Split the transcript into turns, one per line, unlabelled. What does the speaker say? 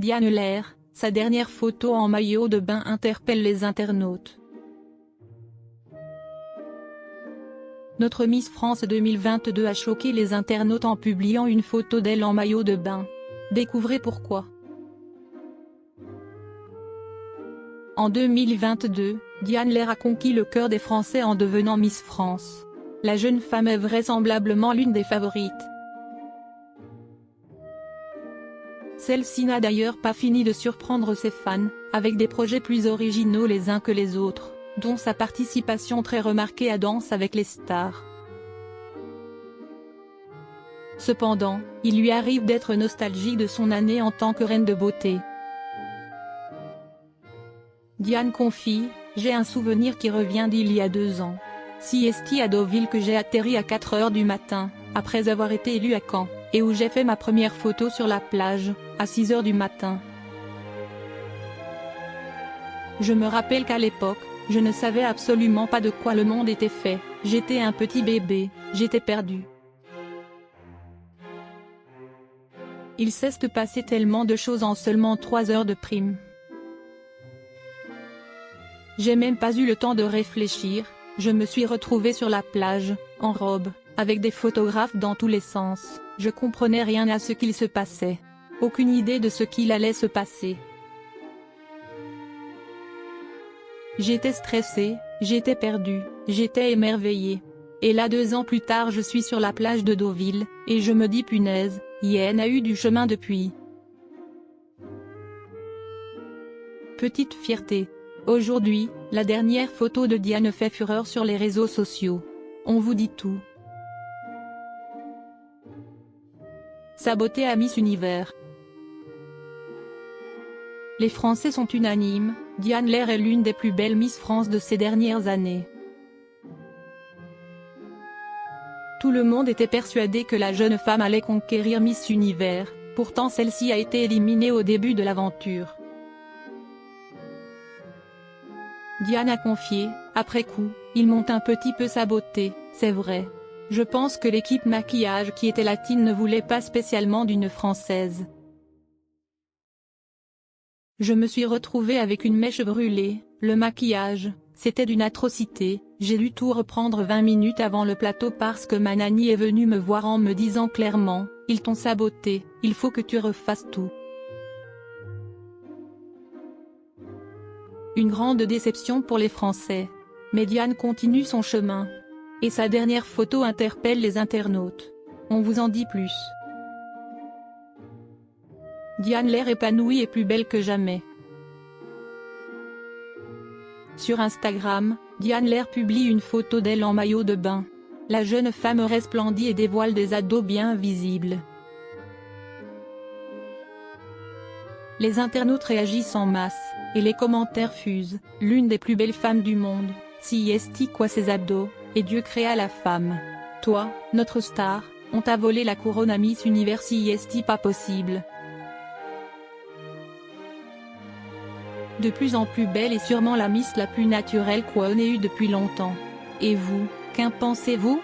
Diane Lair, sa dernière photo en maillot de bain interpelle les internautes. Notre Miss France 2022 a choqué les internautes en publiant une photo d'elle en maillot de bain. Découvrez pourquoi. En 2022, Diane Lair a conquis le cœur des Français en devenant Miss France. La jeune femme est vraisemblablement l'une des favorites. Celle-ci n'a d'ailleurs pas fini de surprendre ses fans, avec des projets plus originaux les uns que les autres, dont sa participation très remarquée à Danse avec les stars. Cependant, il lui arrive d'être nostalgique de son année en tant que reine de beauté. Diane confie « J'ai un souvenir qui revient d'il y a 2 ans. CST à Deauville que j'ai atterri à 4 h du matin, après avoir été élue à Caen, et où j'ai fait ma première photo sur la plage, à 6 h du matin. Je me rappelle qu'à l'époque, je ne savais absolument pas de quoi le monde était fait, j'étais un petit bébé, j'étais perdue. Il s'est passé tellement de choses en seulement 3 heures de prime. J'ai même pas eu le temps de réfléchir, je me suis retrouvée sur la plage, en robe, avec des photographes dans tous les sens, je comprenais rien à ce qu'il se passait. Aucune idée de ce qu'il allait se passer. J'étais stressée, j'étais perdue, j'étais émerveillée. Et là 2 ans plus tard je suis sur la plage de Deauville, et je me dis punaise, Yen a eu du chemin depuis. Petite fierté. Aujourd'hui, la dernière photo de Diane fait fureur sur les réseaux sociaux. On vous dit tout. Sa beauté à Miss Univers. Les Français sont unanimes, Diane Lair est l'une des plus belles Miss France de ces dernières années. Tout le monde était persuadé que la jeune femme allait conquérir Miss Univers, pourtant celle-ci a été éliminée au début de l'aventure. Diane a confié, après coup, ils m'ont un petit peu sabotée, c'est vrai. Je pense que l'équipe maquillage qui était latine ne voulait pas spécialement d'une Française. Je me suis retrouvée avec une mèche brûlée, le maquillage, c'était d'une atrocité, j'ai dû tout reprendre 20 minutes avant le plateau parce que ma nanny est venue me voir en me disant clairement, ils t'ont saboté, il faut que tu refasses tout. Une grande déception pour les Français. Mais Diane continue son chemin. Et sa dernière photo interpelle les internautes. On vous en dit plus. Diane Lair épanouie et plus belle que jamais. Sur Instagram, Diane Lair publie une photo d'elle en maillot de bain. La jeune femme resplendit et dévoile des abdos bien visibles. Les internautes réagissent en masse, et les commentaires fusent. L'une des plus belles femmes du monde, CST quoi ses abdos, et Dieu créa la femme. Toi, notre star, on t'a volé la couronne à Miss Univers CST pas possible. De plus en plus belle et sûrement la Miss la plus naturelle qu'on ait eue depuis longtemps. Et vous, qu'en pensez-vous ?